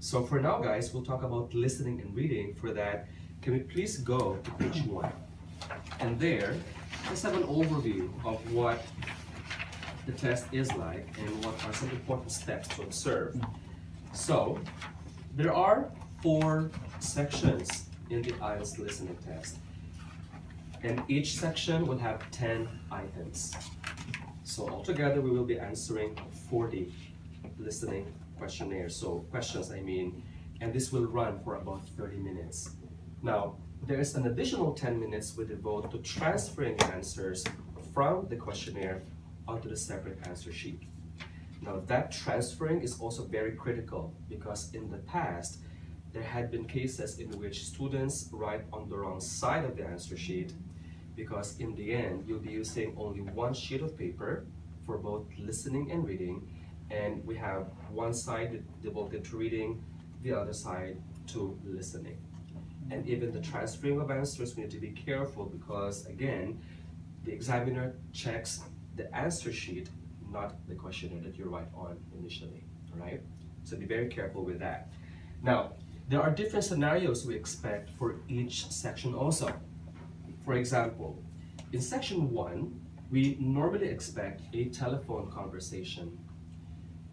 So for now, guys, we'll talk about listening and reading. For that, can we please go to page 1? And there, let's have an overview of what the test is like and what are some important steps to observe. So, there are 4 sections in the IELTS listening test. And each section will have 10 items. So altogether, we will be answering 40 listening questionnaires. So questions, I mean, and this will run for about 30 minutes. Now, there is an additional 10 minutes we devote to transferring the answers from the questionnaire onto the separate answer sheet. Now, that transferring is also very critical because in the past, there had been cases in which students write on the wrong side of the answer sheet, because in the end, you'll be using only one sheet of paper for both listening and reading, and we have one side devoted to reading, the other side to listening. And even the transferring of answers, we need to be careful because, again, the examiner checks the answer sheet, not the questionnaire that you write on initially, all right? So be very careful with that. Now, there are different scenarios we expect for each section also. For example, in section 1, we normally expect a telephone conversation.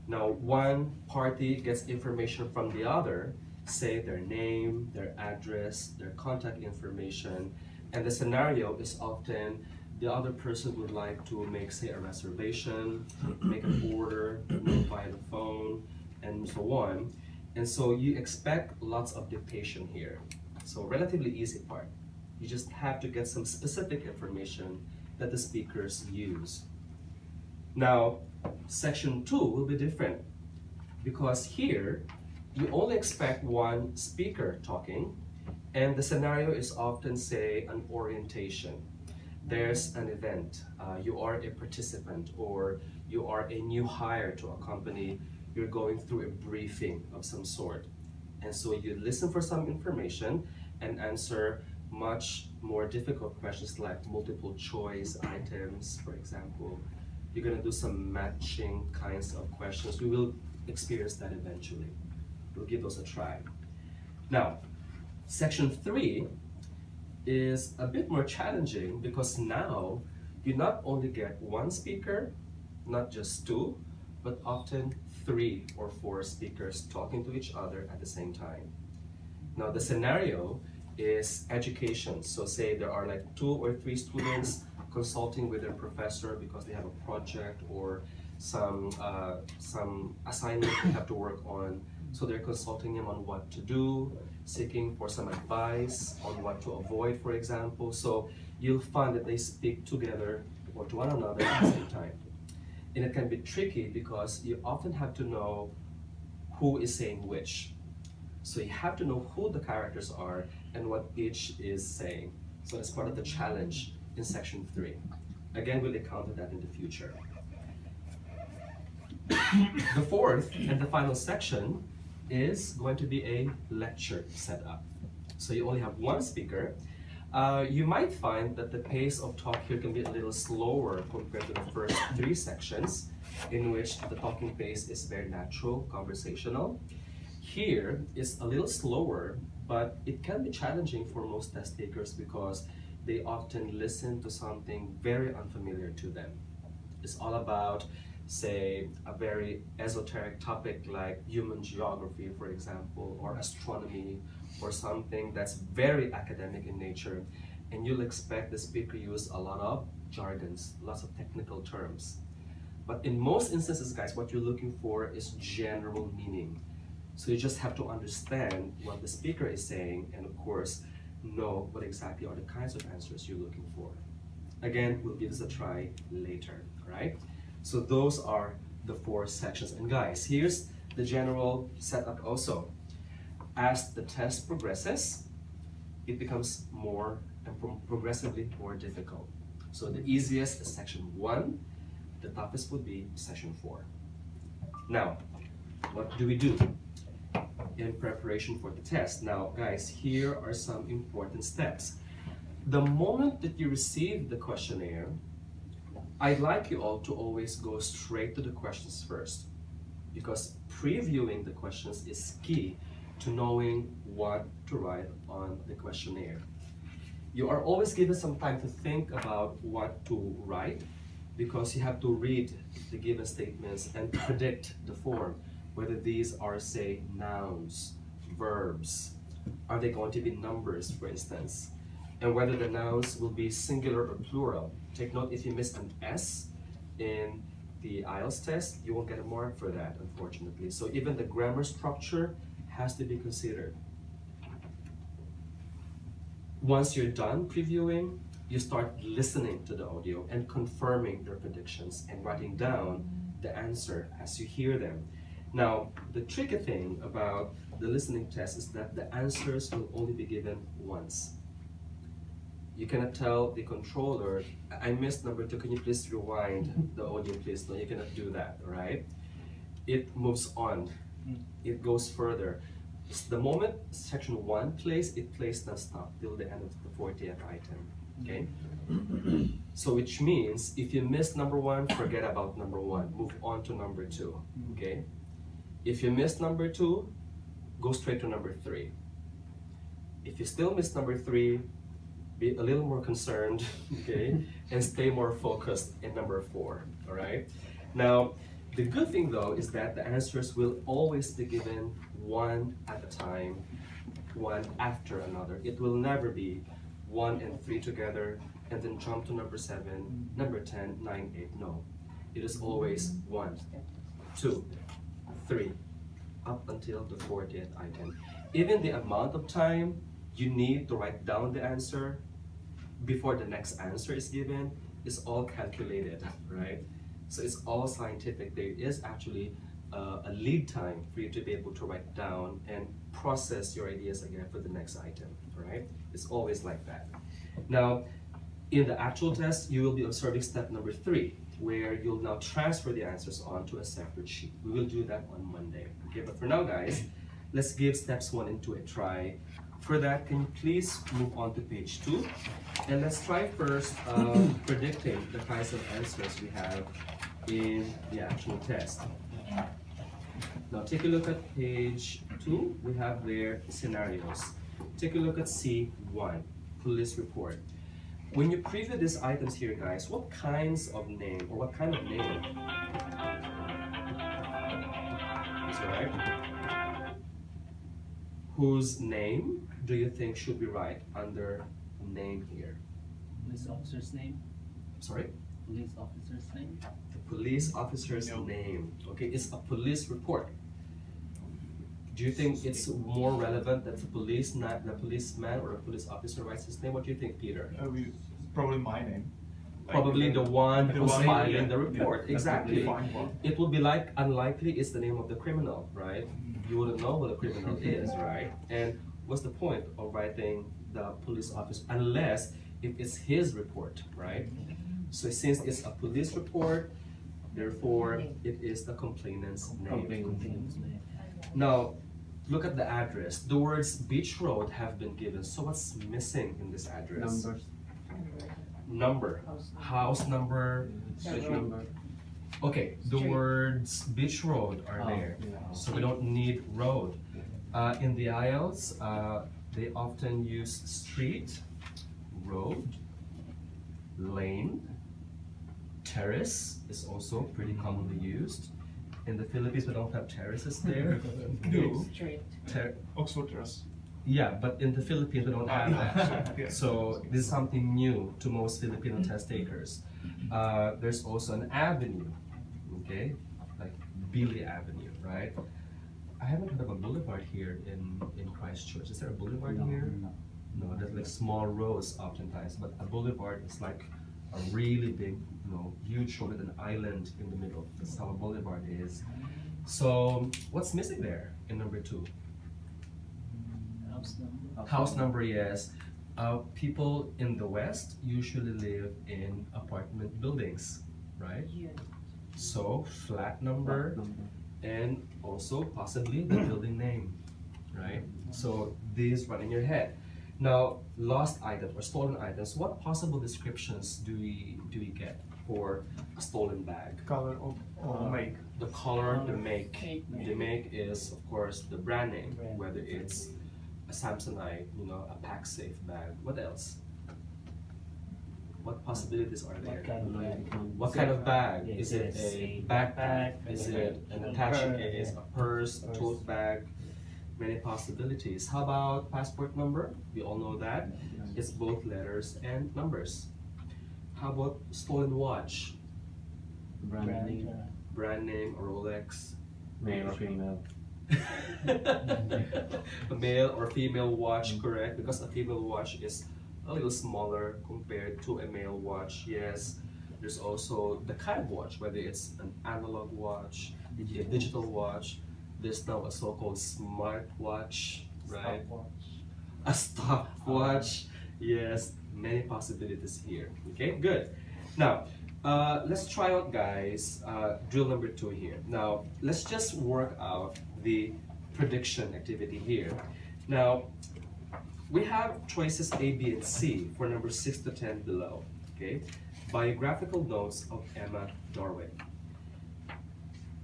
Now, one party gets information from the other, say their name, their address, their contact information, and the scenario is often the other person would like to make, say, a reservation, make an order, via the phone, and so on. And so you expect lots of dictation here. So relatively easy part. You just have to get some specific information that the speakers use. Now, section 2 will be different because here you only expect one speaker talking, and the scenario is often, say, an orientation. There's an event, you are a participant, or you are a new hire to a company, you're going through a briefing of some sort. And so you listen for some information and answer much more difficult questions like multiple choice items, for example. You're going to do some matching kinds of questions. We will experience that eventually. We'll give those a try. Now, section 3 is a bit more challenging because now you not only get one speaker, not just 2, but often 3 or 4 speakers talking to each other at the same time. Now, the scenario is education. So say there are like 2 or 3 students consulting with their professor because they have a project or some assignment they have to work on. So they're consulting him on what to do, seeking for some advice on what to avoid, for example. So you'll find that they speak together or to one another at the same time. And it can be tricky because you often have to know who is saying which. So you have to know who the characters are and what each is saying. So that's part of the challenge in section 3. Again, we'll encounter that in the future. The 4th and the final section is going to be a lecture setup. So you only have one speaker. You might find that the pace of talk here can be a little slower compared to the first 3 sections, in which the talking pace is very natural, conversational. Here it's a little slower, but it can be challenging for most test takers because they often listen to something very unfamiliar to them. It's all about, say, a very esoteric topic like human geography, for example, or astronomy, or something that's very academic in nature, and you'll expect the speaker use a lot of jargons, lots of technical terms. But in most instances, guys, what you're looking for is general meaning. So you just have to understand what the speaker is saying and, of course, know what exactly are the kinds of answers you're looking for. Again, we'll give this a try later, all right? So those are the 4 sections. And guys, here's the general setup also. As the test progresses, it becomes more and progressively more difficult. So the easiest is section 1, the toughest would be section 4. Now, what do we do in preparation for the test? Now, guys, here are some important steps. The moment that you receive the questionnaire, I'd like you all to always go straight to the questions first. because previewing the questions is key to knowing what to write on the questionnaire. You are always given some time to think about what to write, because you have to read the given statements and predict the form, whether these are, say, nouns, verbs, are they going to be numbers, for instance, and whether the nouns will be singular or plural. Take note, if you miss an S in the IELTS test, you won't get a mark for that, unfortunately. So even the grammar structure has to be considered. Once you're done previewing, you start listening to the audio and confirming your predictions and writing down the answer as you hear them. Now, the tricky thing about the listening test is that the answers will only be given once. You cannot tell the controller, I missed number 2, can you please rewind the audio, please? No, you cannot do that, right? It moves on, it goes further. The moment section 1 plays, it plays non-stop till the end of the 40th item, okay? So which means, if you miss number 1, forget about number 1, move on to number 2, okay? If you miss number 2, go straight to number 3. If you still miss number 3, be a little more concerned, okay? And stay more focused in number 4, all right? Now, the good thing though is that the answers will always be given one at a time, one after another. It will never be 1 and 3 together and then jump to number 7, number 10, 9, 8. No, it is always 1, 2, 3, up until the 40th item. Even the amount of time you need to write down the answer before the next answer is given is all calculated, right? So it's all scientific. There is actually a lead time for you to be able to write down and process your ideas again for the next item, right? It's always like that. Now, in the actual test, you will be observing step number 3, where you'll now transfer the answers onto a separate sheet. We will do that on Monday, okay? But for now, guys, let's give steps 1 and 2 a try. For that, can you please move on to page 2? And let's try first predicting the kinds of answers we have in the actual test. Now take a look at page 2. We have there scenarios. Take a look at C1, police report. When you preview these items here, guys, what kinds of name or what kind of name is right? Whose name do you think should be right under name here? Police officer's name. Sorry? Police officer's name. The police officer's name. Okay, it's a police report. Do you think it's more relevant that the policeman or a police officer writes his name? What do you think, Peter? Probably my name. Probably the one who's filing the yeah, report. Exactly. One. It would be like unlikely is the name of the criminal, right? You wouldn't know what a criminal is, right? And what's the point of writing the police officer unless if it's his report, right? So since it's a police report, therefore it is the complainant's name. Now, look at the address. The words beach road have been given. So what's missing in this address? Numbers. Number. House number. Street number. Okay, the words beach road are there. So we don't need road. In the IELTS, they often use street, road, lane, terrace is also pretty commonly used. In the Philippines, we don't have terraces there. Do. Oxford Terrace. Yeah, but in the Philippines, we don't have that. Yeah. So this is something new to most Filipino test takers. There's also an avenue, okay, like Billy Avenue, right? I haven't heard of a boulevard here in Christchurch. Is there a boulevard here? No, there's like small roads oftentimes, but a boulevard is like a really big, huge road with an island in the middle. That's how a boulevard is. So what's missing there in number 2? House number. House number, yes. People in the West usually live in apartment buildings, right? So flat number and also possibly the building name, right? So these run in your head. Now, lost items or stolen items, what possible descriptions do we get? for a stolen bag? Color or make. The color, the make. Make. The make is, of course, the brand name, Brand. whether it's a Samsonite, a PackSafe bag. What else? What possibilities are there? What kind of bag? What kind of bag? Yeah, Is it it's a a backpack? backpack, Is is it it an a attaching purse? case, a purse, a Purse. tote bag? Many possibilities. How about passport number? We all know that. It's both letters and numbers. How about stolen watch? Brand name. Brand name, a Rolex. Male or female? A male or female watch, correct? Because a female watch is a little smaller compared to a male watch. Yes. There's also the kind of watch, whether it's an analog watch, a digital watch. There's now a so-called smart watch, right? Stopwatch. A stopwatch. Yes, many possibilities here. Okay, good. Now, let's try out, guys, drill number 2 here. Now, let's just work out the prediction activity here. Now, we have choices A, B, and C for number 6 to 10 below. Okay, biographical notes of Emma Darwin.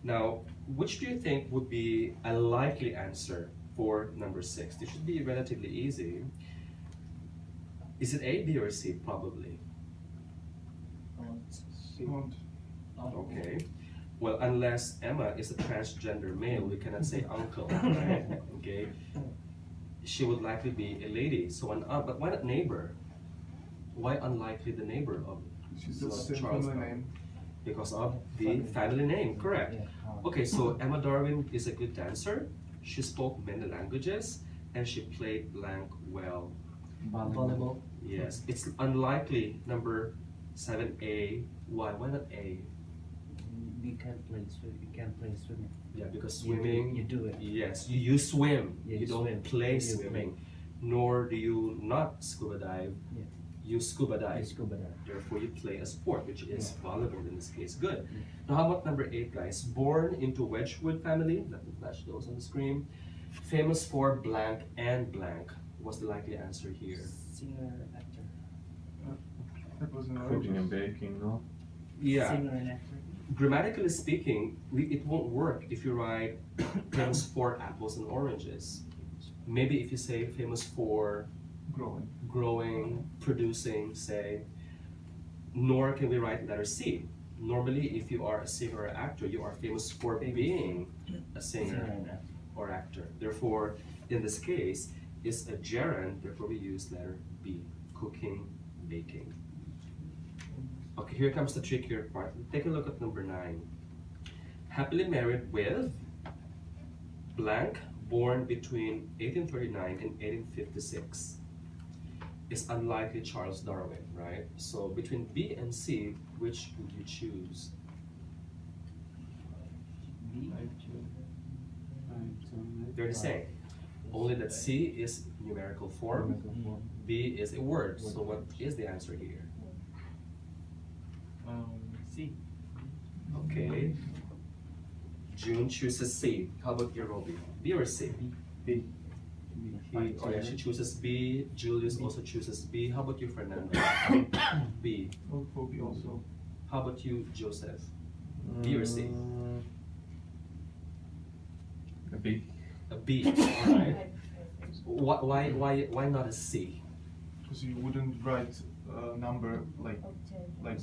Now, which do you think would be a likely answer for number 6? This should be relatively easy. Is it A, B, or C? Probably. Aunt. Okay. Well, unless Emma is a transgender male, we cannot say uncle, right? Okay. She would likely be a lady, so an aunt. But why not neighbor? Why unlikely the neighbor of She's the same Charles family Darwin? name. Because of the family name, correct. Okay, so Emma Darwin is a good dancer. She spoke many languages, and she played blank well. Volleyball. Yes, it's unlikely number 7A. Why? Why not A? You can't play swimming. You can't play swimming. Yeah, because You do- swimming. you do it. Yes, you swim. Yeah, you you don't swim. play You swimming, nor do you not scuba dive. Yeah. You scuba dive. You scuba dive. Therefore, you play a sport, which is volleyball in this case. Good. Now, how about number 8, guys? Born into Wedgwood family. Let me flash those on the screen. Famous for blank and blank. What's the likely answer here? Singer, actor. That was an Cooking and orange. baking, no? Yeah. Singer and actor. Grammatically speaking, it won't work if you write famous for apples and oranges. Maybe if you say famous for Growing. growing, producing, say, nor can we write letter C. Normally, if you are a singer or actor, you are famous for being a Singer singer and actor. or actor. Therefore, in this case, it's a gerund, therefore we use letter B, cooking, baking. Okay, here comes the trickier part. Take a look at number 9. Happily married with blank, born between 1839 and 1856. It's unlikely Charles Darwin, right? So between B and C, which would you choose? B. They're the same. Only that C is numerical form, B is a word. So what is the answer here? C. Okay. June chooses C. How about you, Robbie? B or C? B. She chooses B. Julius also chooses B. How about you, Fernando? B. For B also. How about you, Joseph? B or C? A B. A B. All right. Why not a C? Because you wouldn't write a number like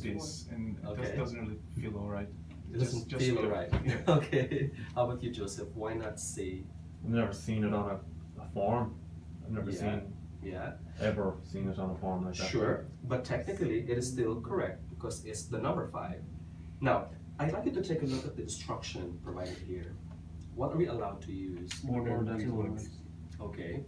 this, and it Okay. doesn't really feel alright. It doesn't Just feel feel- right. yeah. Okay. How about you, Joseph? Why not C? I've never seen it on a form. I've never Yeah. ever seen it on a form like that. Sure, but technically it is still correct because it's the number 5. Now, I'd like you to take a look at the instruction provided here. What are we allowed to use? More than 2 words. Okay.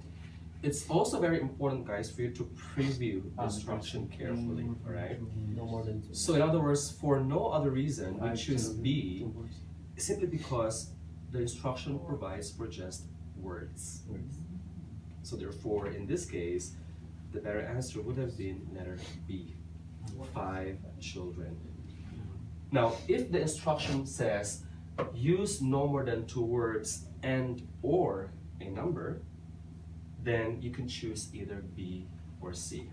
It's also very important, guys, for you to preview the instruction carefully, all right? No more than 2. So in other words, for no other reason, we choose B 2 words. simply because the instruction provides for just words. So therefore, in this case, the better answer would have been letter B, 5 children. Now, if the instruction says use no more than 2 words and or a number, then you can choose either B or C.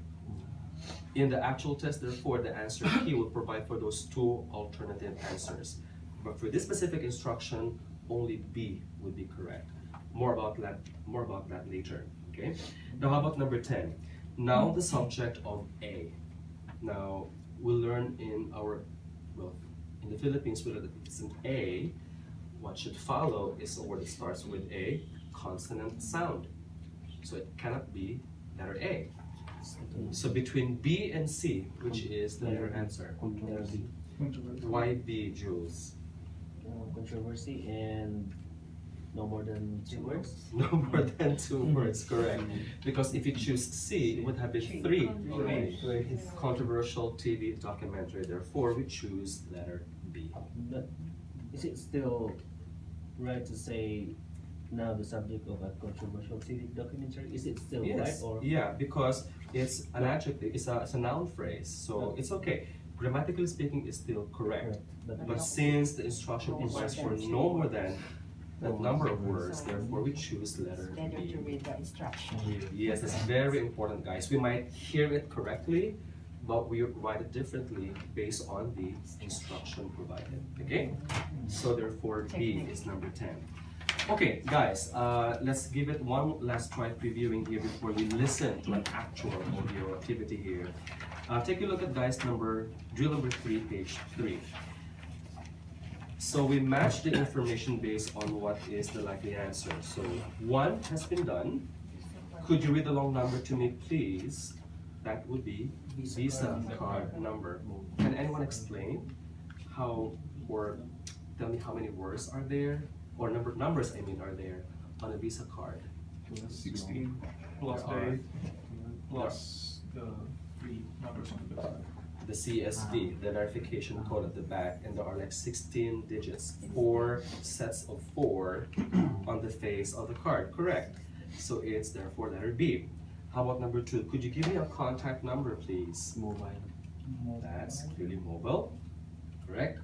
In the actual test, therefore, the answer key will provide for those two alternative answers. But for this specific instruction, only B would be correct. More about that later. Okay. Now, how about number 10? Now the subject of A. Now we'll learn in the Philippines, we learn that it's an A. What should follow is a word that starts with a consonant sound. So it cannot be letter A. So between B and C, which is the better answer? Controversy. Why B, Jules? Controversy and no more than 2 words. No more than 2 words, correct. Because if you choose C, it would have been 3 already. Controversial TV documentary, therefore we choose letter B. But is it still right to say now the subject of a controversial TV documentary? Is it still right? Yes, Or yeah, because it's an adjective, it's a noun phrase, so it's okay. Grammatically speaking, it's still correct. But since the instruction provides for no more than that number of words, therefore we choose letter Better B. to read the instruction. Yes, that's very important, guys. We might hear it correctly, but we write it differently based on the instruction provided. Okay? So therefore B is number 10. Okay, guys, let's give it one last try previewing here before we listen to an actual audio activity here. Take a look at drill number 3, page 3. So we match the information based on what is the likely answer. So 1 has been done. Could you read the long number to me, please? That would be Visa card number. Can anyone explain how, or tell me how many words are there, or numbers I mean are there on a Visa card? 16 plus There are- date plus the 3 numbers on the back. The CSV, the verification code at the back, and there are like 16 digits, 4 sets of 4 on the face of the card, correct? So it's therefore letter B. How about number 2? Could you give me a contact number, please? mobile. That's clearly mobile, correct?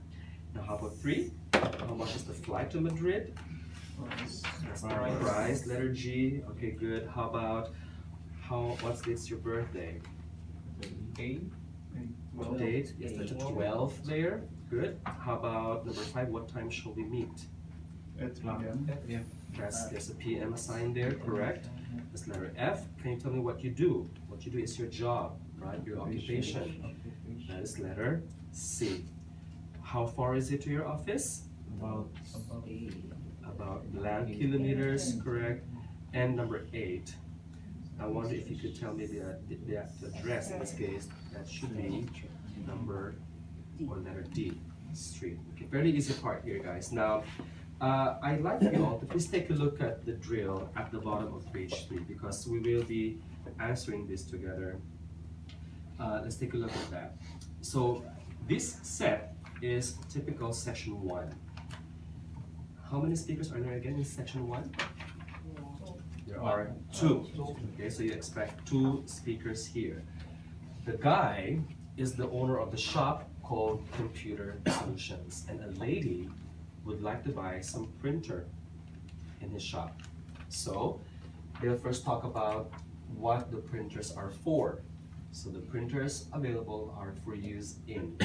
Now how about 3? How much is the flight to Madrid? That's the price, letter G. Okay, good. How about, what's your birthday? What date? Is that the 12th there? Good. How about number 5? What time shall we meet? At PM. There's a PM sign there, correct? That's letter F. Can you tell me what you do? What you do is your job, right? Your occupation. That is letter C. How far is it to your office? About blank kilometers, correct? And number 8. I wonder if you could tell me the address in this case. That should be number or letter D, street. Okay, very easy part here, guys. Now, I'd like you all to please take a look at the drill at the bottom of page 3 because we will be answering this together. Let's take a look at that. So this set is typical session 1. How many speakers are there again in section 1? There are 2. Okay, so you expect 2 speakers here. The guy is the owner of the shop called Computer Solutions, and a lady would like to buy some printer in his shop. So they'll first talk about what the printers are for. So the printers available are for use in.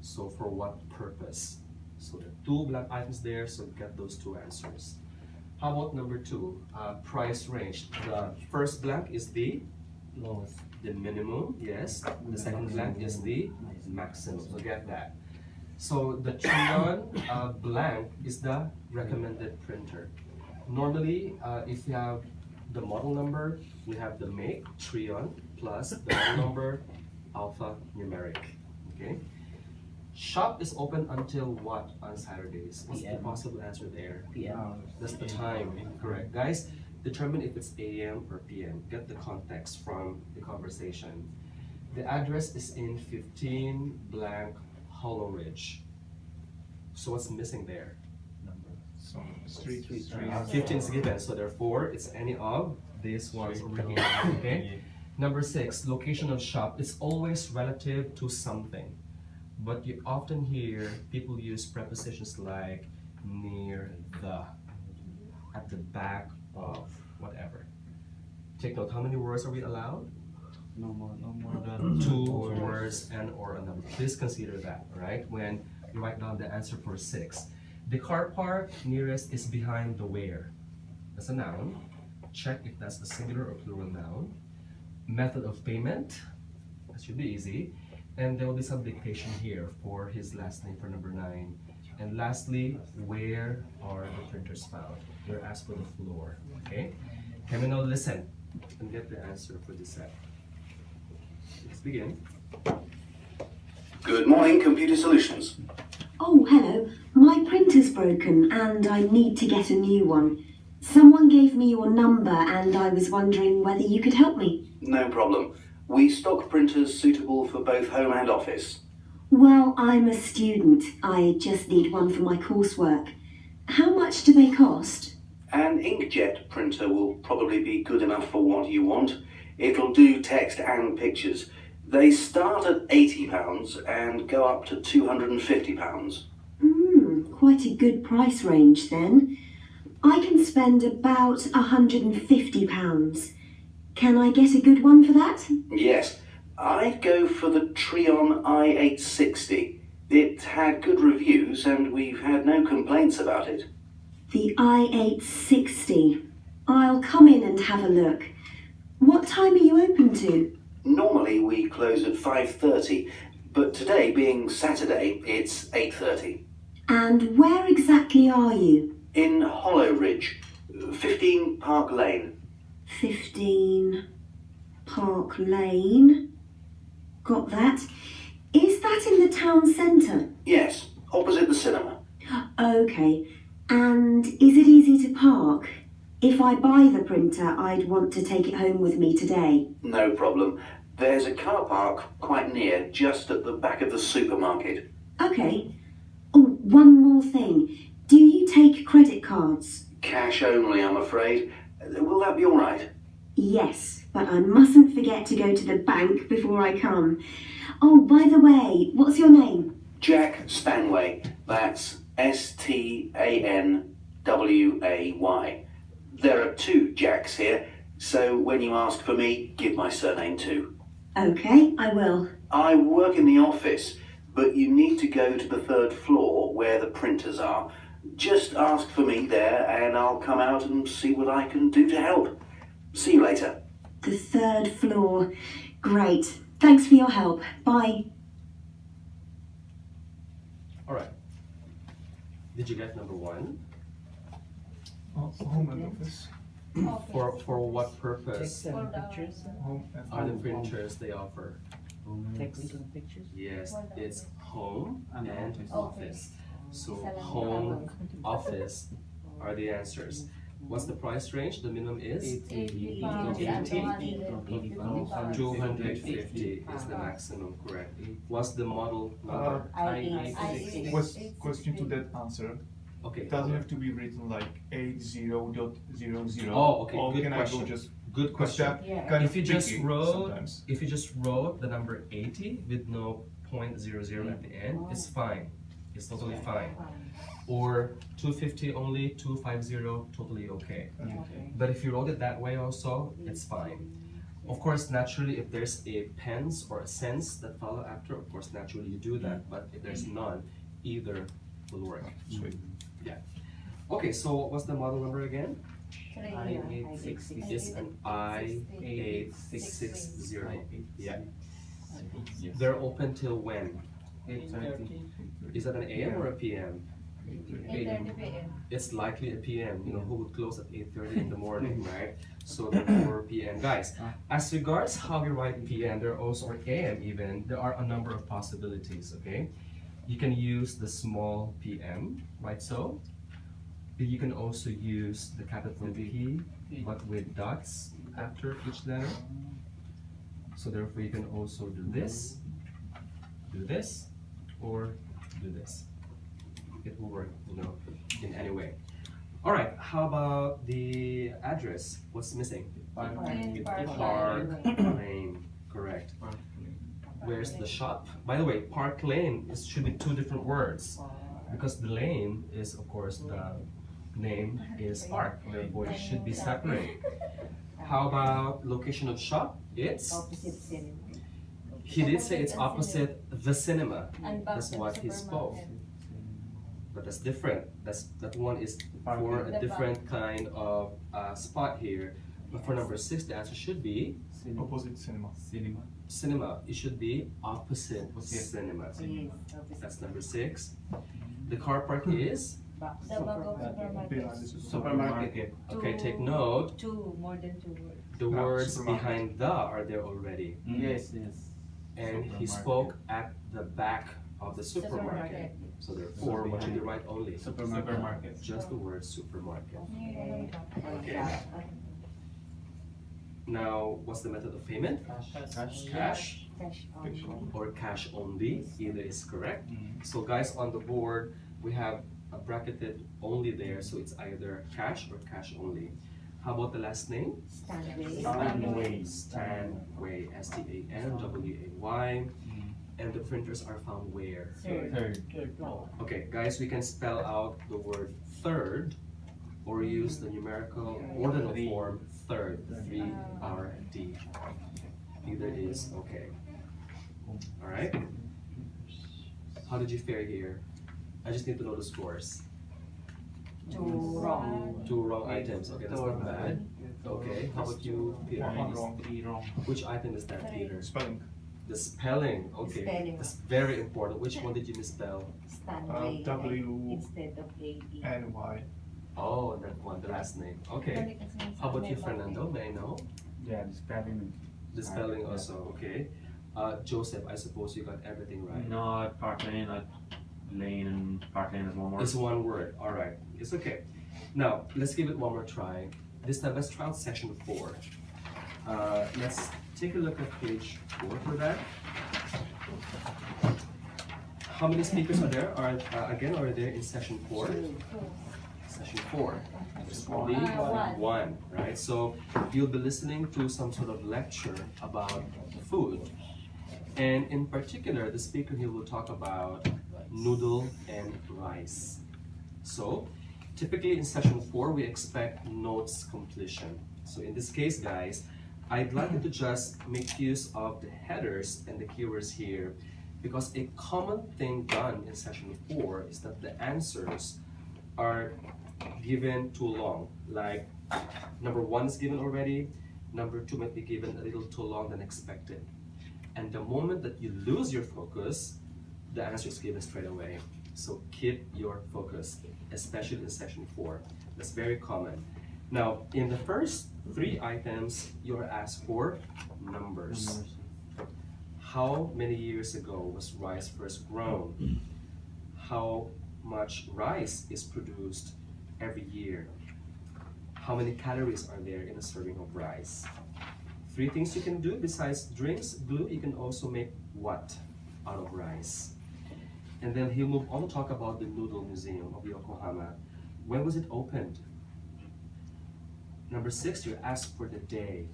So for what purpose? So there are 2 blank items there, so get those 2 answers. How about number 2? Price range. The first blank is the Lowest. minimum, yes. The second blank is the maximum. So get that. So the Trion blank is the recommended printer. Normally, if you have the model number, we have the make, Trion, plus the model number, alphanumeric. Okay. Shop is open until what on Saturdays? What's the PM. possible answer there? PM. That's the time, correct. Guys, determine if it's AM or PM. Get the context from the conversation. The address is in 15 blank Hollow Ridge. So what's missing there? So street. 15 is given, so therefore it's any of these ones over here. Okay. Number 6, location of shop is always relative to something. But you often hear people use prepositions like near the, at the back of, whatever. Take note, how many words are we allowed? No more than two words and or a number. Please consider that, right? When you write down the answer for 6. The car park nearest is behind the where. That's a noun. Check if that's a singular or plural noun. Method of payment. That should be easy. And there will be some dictation here for his last name for number 9. And lastly, where are the printers found? You're asked for the floor. Okay? Can we now listen and get the answer for this set? Let's begin. Good morning, Computer Solutions. Oh, hello. My printer's broken and I need to get a new one. Someone gave me your number and I was wondering whether you could help me. No problem. We stock printers suitable for both home and office. Well, I'm a student. I just need one for my coursework. How much do they cost? An inkjet printer will probably be good enough for what you want. It'll do text and pictures. They start at £80 and go up to £250. Quite a good price range then. I can spend about £150. Can I get a good one for that? Yes, I'd go for the Trion I-860. It had good reviews and we've had no complaints about it. The I-860. I'll come in and have a look. What time are you open to? Normally we close at 5:30, but today being Saturday, it's 8:30. And where exactly are you? In Hollow Ridge, 15 Park Lane. 15 Park Lane. Got that. Is that in the town centre? Yes, opposite the cinema. Okay. And is it easy to park? If I buy the printer, I'd want to take it home with me today. No problem. There's a car park quite near, just at the back of the supermarket. Okay. Oh, one more thing. Do you take credit cards? Cash only, I'm afraid. Will that be all right? Yes, but I mustn't forget to go to the bank before I come. Oh, by the way, what's your name? Jack Stanway. That's Stanway. There are 2 Jacks here, so when you ask for me, give my surname too. Okay, I will. I work in the office, but you need to go to the 3rd floor where the printers are. Just ask for me there and I'll come out and see what I can do to help. See you later. The 3rd floor. Great. Thanks for your help. Bye. All right. Did you get number 1? Home and office. For what purpose Text and pictures. Home and are the printers they offer? Text and pictures. Yes, it's home And and office. office. So home, office are the answers. What's the price range? The minimum is 250 is the maximum, correct? What's the model number? Question to that answer. Okay. It doesn't have to be written like 80.00. Oh, okay. Or Good can question. I go just Good question. that kind If of you just tricky wrote, sometimes. if you just wrote the number 80 with no .00 at the end, it's fine. It's totally fine. Or 250 only, 250, totally okay. But if you wrote it that way also, it's fine. Of course, naturally, if there's a pence or a cents that follow after, of course, naturally you do that. But if there's none, either will work. Sweet. Yeah. Okay, so what's the model number again? I-860. It's an I-860. Yeah. They're open till when? 8:30. Is that an AM or a PM? 8:30 p.m. It's likely a PM. You know, who would close at 8:30 in the morning, right? So then 4 PM. Guys, as regards how you write PM, there are also, or AM even, there are a number of possibilities, okay? You can use the small PM, right so? You can also use the capital P, but with dots after each letter. So therefore you can also do this, or do this. It will work, you know, in any way. All right, how about the address? What's missing? Park Park Lane, correct. Where's the shop? By the way, Park Lane should be 2 different words because the lane is, of course, the name is park, therefore it should be separate. How about location of shop? It's, Opposite cinema. he did say it's opposite the cinema. And back That's to what the he spoke. supermarket. But that's different. That one is for a The different kind of spot here. But for number 6, the answer should be Opposite cinema. cinema. It should be opposite cinema. Yes, opposite. That's number 6. The car park is, The back of Behind supermarket. the Supermarket. okay, take note, Two, more than 2 words. the No, words supermarket. behind the are there already. Yes. And he spoke at the back of the supermarket. Supermarket. So therefore, what should you write only? Supermarket. Just the word supermarket. Okay. Now, what's the method of payment? Cash Cash or cash only, either is correct. So guys, on the board, we have a bracketed only there, so it's either cash or cash only. How about the last name? Stanway. Stanway, Stanway. And the printers are found where? Third. Okay, guys, we can spell out the word third or use the numerical ordinal form third, 3RD. Either is okay. All right. How did you fare here? I just need to know the scores. 2 wrong. 2 wrong items. Okay, that's not bad. Okay, how about you, Peter? One wrong. Which item is that, Peter? Spelling. The spelling. Okay, Spelling. that's very important. Which one did you misspell? Stanway. W Instead of A-E. and Y. Oh, that one, the last name. Okay. How about you, Fernando? May I know? Yeah, the spelling. The spelling also, okay. Joseph, I suppose you got everything right. No, Park Lane, Lane and Park Lane is one word. It's one word, alright. It's okay. Now, let's give it one more try. This time, let's try out section 4. Let's take a look at page 4 for that. How many speakers are there? Are there in section 4? Session 4. There's only one, right? So you'll be listening to some sort of lecture about food. And in particular, the speaker here will talk about noodle and rice. So typically in session 4, we expect notes completion. So in this case, guys, I'd like you to just make use of the headers and the keywords here, because a common thing done in session 4 is that the answers are given too long. Like number 1 is given already, number 2 might be given a little too long than expected. And the moment that you lose your focus, the answer is given straight away. So keep your focus, especially in session 4. That's very common. Now, in the first 3 items, you are asked for numbers. How many years ago was rice first grown? How much rice is produced every year? How many calories are there in a serving of rice? 3 things you can do besides drinks, glue. You can also make what out of rice? And then he'll move on to talk about the Noodle Museum of Yokohama. When was it opened? Number 6, you're asked for the day.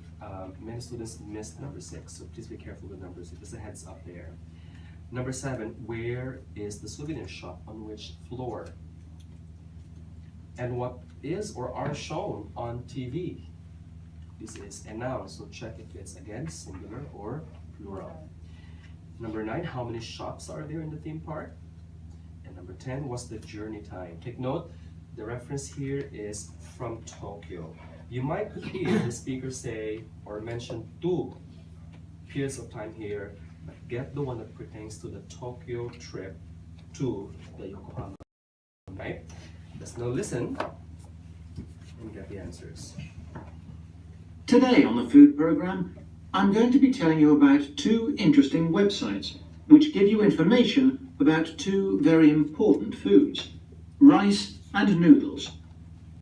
Many students missed number 6, so please be careful with numbers. There's a heads up there. Number 7, where is the souvenir shop? On which floor? And what is or are shown on TV? This is a noun, so check if it's again singular or plural. Number 9, how many shops are there in the theme park? And number 10, what's the journey time? Take note, the reference here is from Tokyo. You might hear the speaker say or mention 2 periods of time here, but get the one that pertains to the Tokyo trip to the Yokohama. Right? Let's now listen and get the answers. Today on the food program, I'm going to be telling you about 2 interesting websites which give you information about 2 very important foods, rice and noodles.